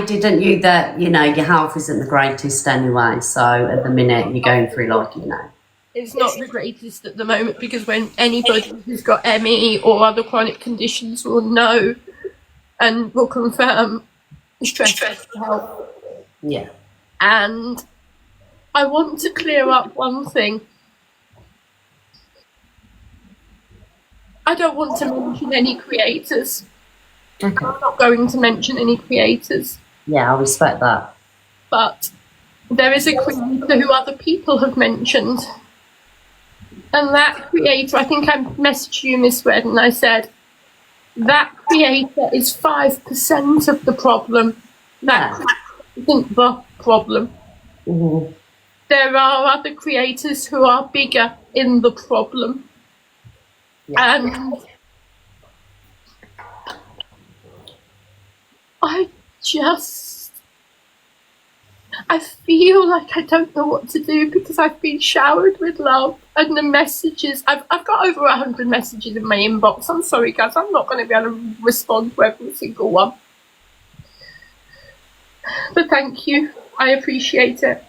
say, didn't you, that, your health isn't the greatest anyway, so at the minute you're going through, It's not the greatest at the moment, because when anybody who's got ME or other chronic conditions will know and will confirm stress health. Yeah. And I want to clear up one thing. I don't want to mention any creators. Okay. I'm not going to mention any creators. Yeah, I respect that. But there is a creator who other people have mentioned. And that creator, I think I messaged you, Miss Red, and I said, that creator is 5% of the problem. That isn't the problem. Mm-hmm. There are other creators who are bigger in the problem. Yeah. And I feel like I don't know what to do, because I've been showered with love, and the messages, I've got over 100 messages in my inbox. I'm sorry guys, I'm not going to be able to respond to every single one. But thank you, I appreciate it.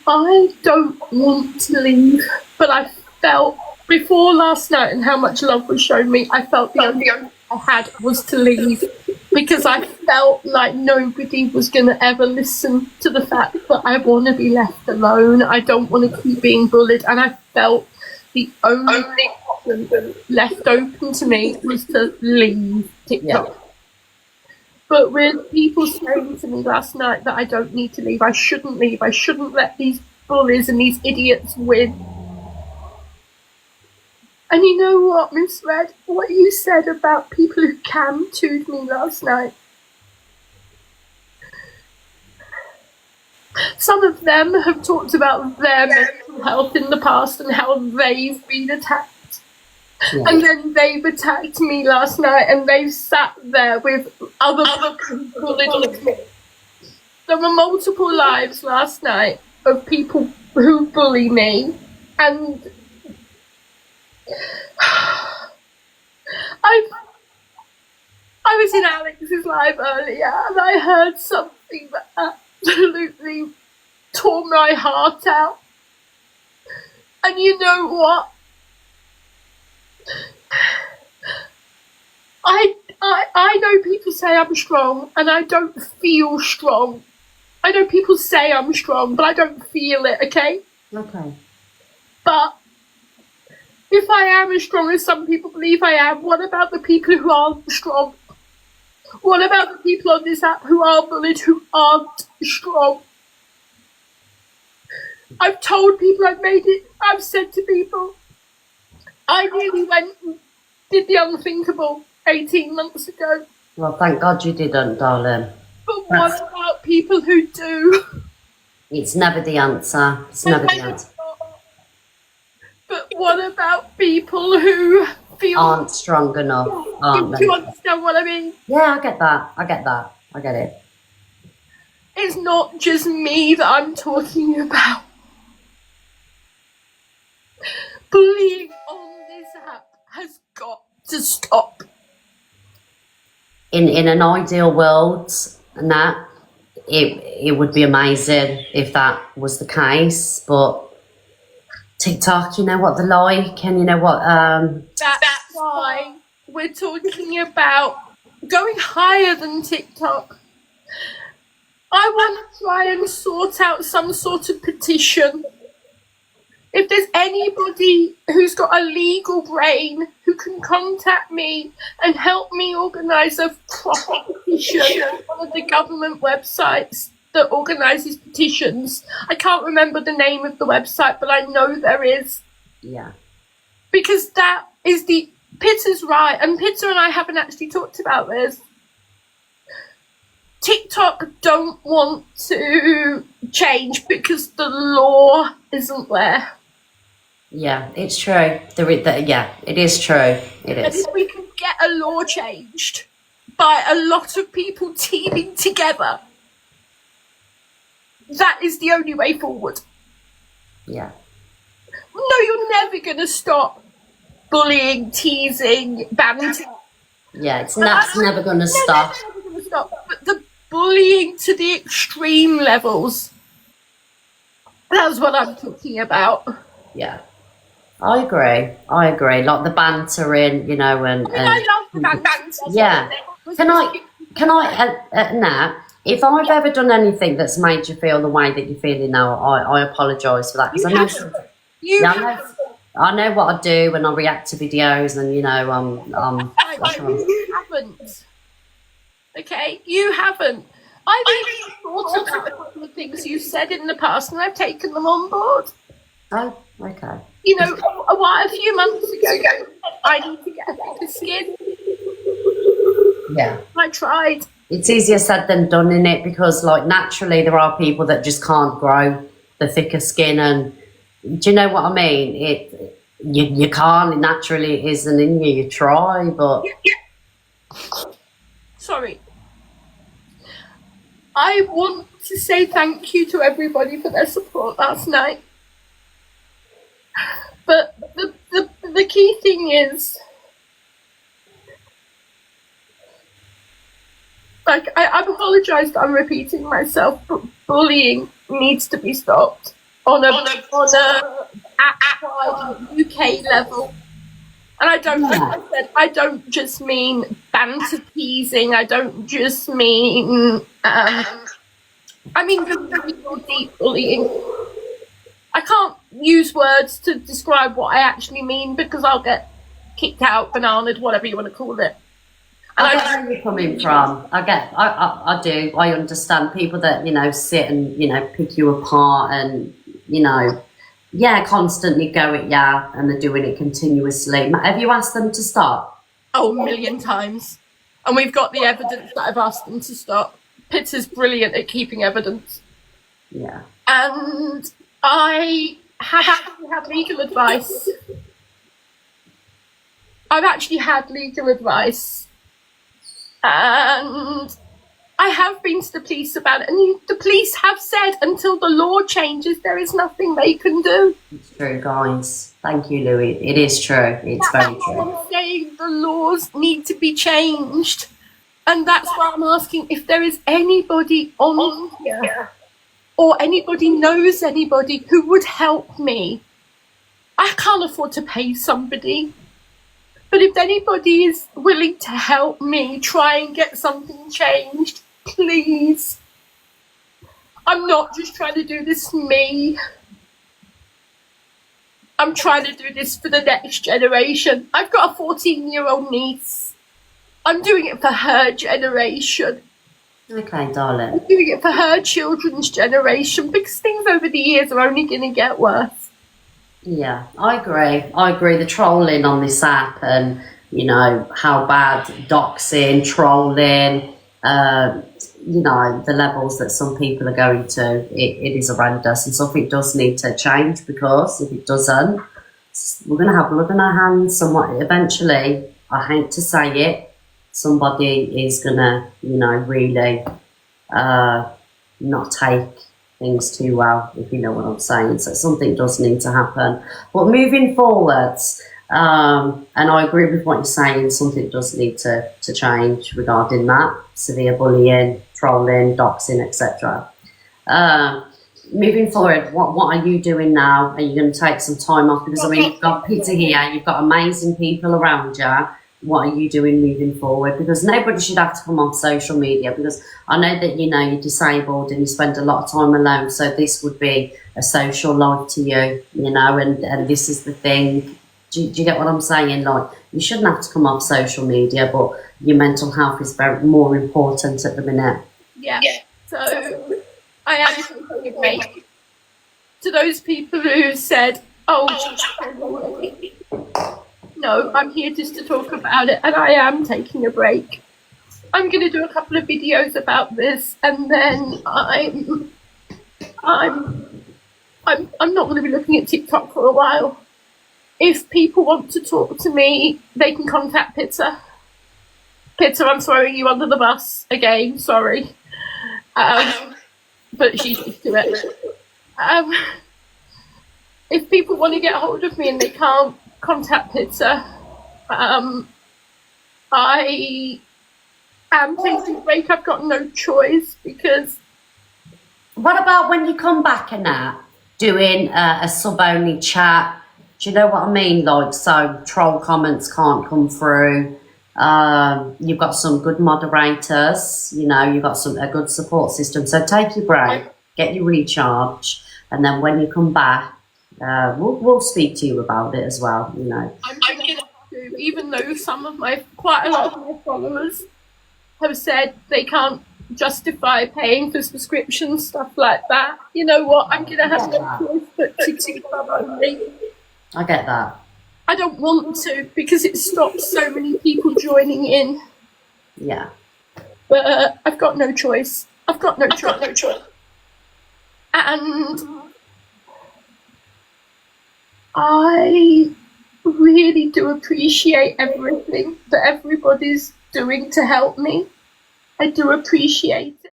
I don't want to leave, but I felt before last night and how much love was shown me, I felt the only option I had was to leave, because I felt like nobody was going to ever listen to the fact that I want to be left alone. I don't want to keep being bullied, and I felt the only option left open to me was to leave TikTok. Yeah. But with people saying to me last night that I don't need to leave, I shouldn't leave, I shouldn't let these bullies and these idiots win. And you know what, Miss Red, what you said about people who cam-tooed me last night, some of them have talked about their mental health in the past and how they've been attacked. Yeah. And then they've attacked me last night, and they've sat there with other people. There were multiple lives last night of people who bully me, and I was in Alex's live earlier, and I heard something that absolutely tore my heart out. And you know what? I know people say I'm strong, and I don't feel strong. I know people say I'm strong, but I don't feel it, okay? Okay. But if I am as strong as some people believe I am, what about the people who aren't strong? What about the people on this app who are bullied, who aren't strong? I've told people I've made it. I've said to people, I nearly went and did the unthinkable 18 months ago. Well, thank God you didn't, darling. But what about people who do? It's never the answer. It's never the answer. But what about people who feel aren't strong enough? Aren't do you understand what I mean? Yeah, I get that. I get it. It's not just me that I'm talking about. Bullying on this app has got to stop. In an ideal world, Nat, it would be amazing if that was the case, but TikTok, you know what they're like, and you know what that's why we're talking about going higher than TikTok. I want to try and sort out some sort of petition. If there's anybody who's got a legal brain who can contact me and help me organise a proper petition on one of the government websites that organises petitions. I can't remember the name of the website, but I know there is. Yeah. Because that is Pitter's right, and Pitter and I haven't actually talked about this. TikTok don't want to change because the law isn't there. Yeah, it's true. Yeah, it is true. It is. And if we can get a law changed by a lot of people teaming together, that is the only way forward. Yeah. No, you're never going to stop bullying, teasing, banter. Yeah, that's never going to stop. Never going to stop. But the bullying to the extreme levels, that's what I'm talking about. Yeah. I agree. Like the bantering, you know, and I love the banter. yeah. Can I, Nat, if I've ever done anything that's made you feel the way that you're feeling now, I apologise for that, because I know what I do when I react to videos, and you know, you haven't. Okay, you haven't. I've even thought about a couple of things you said in the past, and I've taken them on board. Oh, okay. You know, a few months ago, I need to get a thicker skin. Yeah. I tried. It's easier said than done, in it, because like naturally there are people that just can't grow the thicker skin, and do you know what I mean? You can't. Naturally, it isn't in you. You try, but sorry. I want to say thank you to everybody for their support last night. But the key thing is, like, I apologise that I'm repeating myself, but bullying needs to be stopped on a UK level. And I don't, like I said, I don't just mean banter teasing. I don't just mean, I mean very deep bullying. I can't use words to describe what I actually mean, because I'll get kicked out, bananaed, whatever you want to call it. And I get where you're coming from. I do. I understand people that, you know, sit and, you know, pick you apart and, you know, constantly go at ya, and they're doing it continuously. Have you asked them to stop? Oh, a million times. And we've got the evidence that I've asked them to stop. Pitt is brilliant at keeping evidence. Yeah. And I have actually had legal advice. I've actually had legal advice. And I have been to the police about it, and the police have said until the law changes, there is nothing they can do. It's true, guys. Thank you, Louis. It is true. It's very true. I'm saying the laws need to be changed, and that's why I'm asking if there is anybody on here, or anybody knows anybody who would help me. I can't afford to pay somebody. But if anybody is willing to help me try and get something changed, please. I'm not just trying to do this for me. I'm trying to do this for the next generation. I've got a 14-year-old niece. I'm doing it for her generation. Okay, darling. I'm doing it for her children's generation, because things over the years are only going to get worse. Yeah, I agree. The trolling on this app, and you know how bad doxing, trolling, you know, the levels that some people are going to, it is horrendous, and something does need to change, because if it doesn't, we're going to have blood on our hands somewhat eventually. I hate to say it, somebody is going to, you know, really not take things too well, if you know what I'm saying. So something does need to happen. But moving forwards, and I agree with what you're saying, something does need to change regarding that. Severe bullying, trolling, doxing, etc. Moving forward, what are you doing now? Are you going to take some time off? Because I mean, you've got Peter here, you've got amazing people around you. What are you doing moving forward? Because nobody should have to come on social media, because I know that, you know, you're disabled and you spend a lot of time alone, so this would be a social life to you, you know, and this is the thing. Do you get what I'm saying? Like, you shouldn't have to come off social media, but your mental health is more important at the minute. Yeah. So I am taking a break. To those people who said, oh, no, I'm here just to talk about it, and I am taking a break. I'm going to do a couple of videos about this, and then I'm not going to be looking at TikTok for a while. If people want to talk to me, they can contact Pitta. Pitta, I'm throwing you under the bus again. Sorry, but she's used to it. if people want to get hold of me and they can't contact Pizza, I am taking a break. I've got no choice because. What about when you come back and that, doing a sub-only chat? Do you know what I mean? Like, so troll comments can't come through. You've got some good moderators, you know, you've got a good support system. So take your break, get your recharge, and then when you come back, we'll speak to you about it as well, you know. I'm gonna have to, even though quite a lot of my followers have said they can't justify paying for subscriptions, stuff like that. You know what? I'm gonna have no choice but to sub only. I get that. I don't want to because it stops so many people joining in. Yeah. But I've got no choice. I've got no choice. And I really do appreciate everything that everybody's doing to help me. I do appreciate it.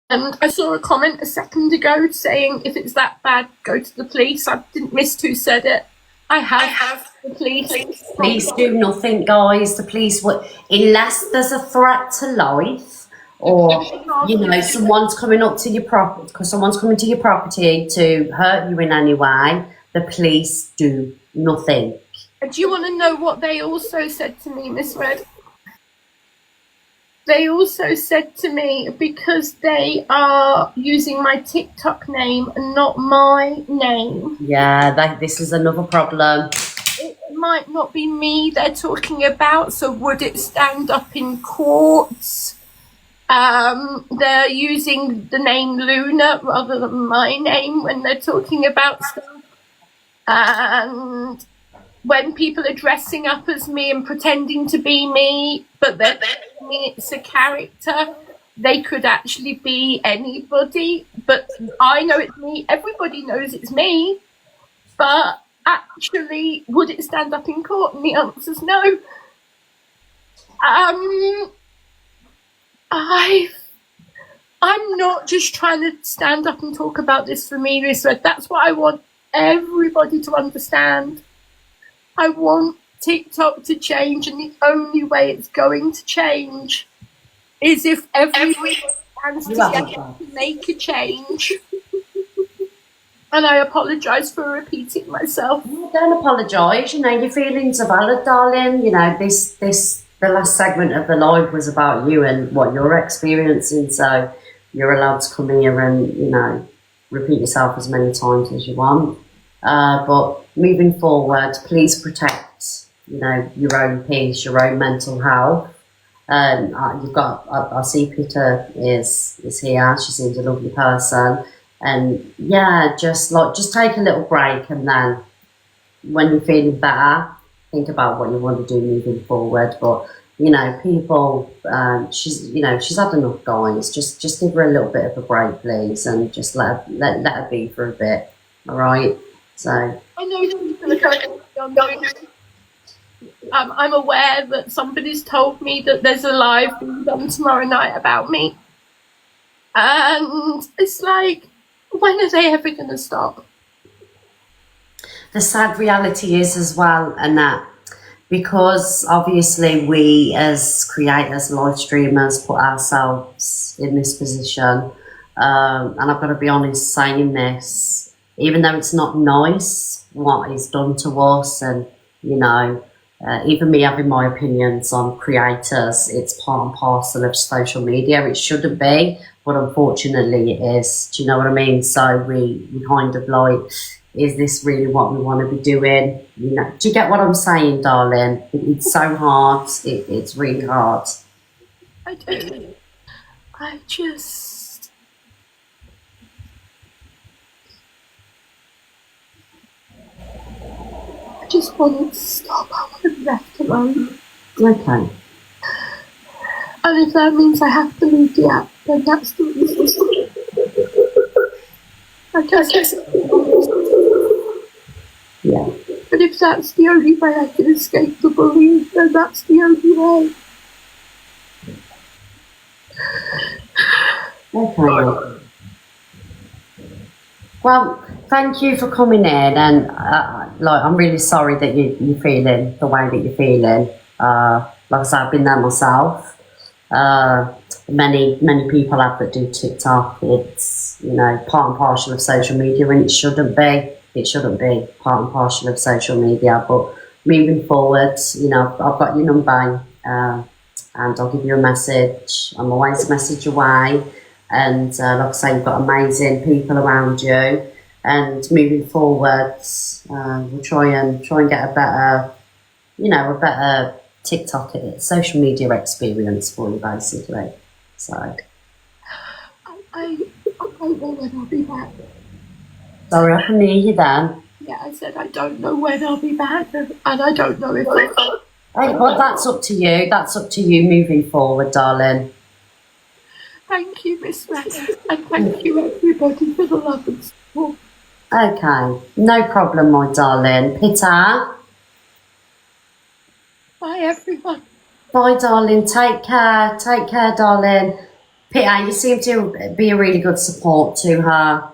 And I saw a comment a second ago saying, if it's that bad, go to the police. I didn't miss who said it. I have the police. Police do nothing, guys. The police would, unless there's a threat to life, or you know, someone's coming up to your property, because someone's coming to your property to hurt you in any way. The police do nothing. Do you want to know what they also said to me, Miss Red? They also said to me, because they are using my TikTok name and not my name. Yeah, this is another problem. It might not be me they're talking about, so would it stand up in courts? They're using the name Luna rather than my name when they're talking about stuff. And when people are dressing up as me and pretending to be me, but they're telling me it's a character, they could actually be anybody. But I know it's me. Everybody knows it's me. But actually, would it stand up in court? And the answer's no. I'm not just trying to stand up and talk about this for me, Lisa. That's what I want everybody to understand. I want TikTok to change, and the only way it's going to change is if everyone stands together to make a change. And I apologise for repeating myself. Don't apologise. You know, your feelings are valid, darling. You know, the last segment of the live was about you and what you're experiencing. So you're allowed to come here and, you know, repeat yourself as many times as you want. But moving forward, please protect, you know, your own peace, your own mental health. You've got, I see Peter is here. She seems a lovely person. And yeah, just take a little break, and then when you're feeling better, think about what you want to do moving forward. But you know, people, she's had enough, guys. Just give her a little bit of a break, please, and just let her be for a bit. All right. So I know I'm aware that somebody's told me that there's a live being done tomorrow night about me, and it's like, when are they ever going to stop? The sad reality is as well, and that because obviously we as creators, live streamers, put ourselves in this position, and I've got to be honest saying this, even though it's not nice what is done to us, and you know, even me having my opinions on creators, it's part and parcel of social media. It shouldn't be, but unfortunately it is. Do you know what I mean? So we kind of like, is this really what we want to be doing? You know, do you get what I'm saying, darling? It's so hard. It's really hard. I do. I just want to stop. I want to be left alone. Okay. And if that means I have to leave the app, then that's the reason. I guess. Yeah. But if that's the only way I can escape the bullying, then that's the only way. Okay. Well, thank you for coming in, and like I'm really sorry that you're feeling the way that you're feeling. Like I said, I've been there myself. Many people have that do TikTok. It's part and parcel of social media, and it shouldn't be. It shouldn't be part and parcel of social media. But moving forward, I've got your number, and I'll give you a message. I'm always a message away. And like I say, you've got amazing people around you. And moving forward, we'll try and get a better TikTok social media experience for you, basically. So I don't know when I'll be back. sorry, I can hear you then. Yeah, I said I don't know when I'll be back, and I don't know if I'll... Hey, well, that's up to you. That's up to you moving forward, darling. Thank you, Miss Ray, and thank you everybody for the love and support. Okay, no problem, my darling. Peter. Bye, everyone. Bye, darling. Take care. Take care, darling. Peter, you seem to be a really good support to her.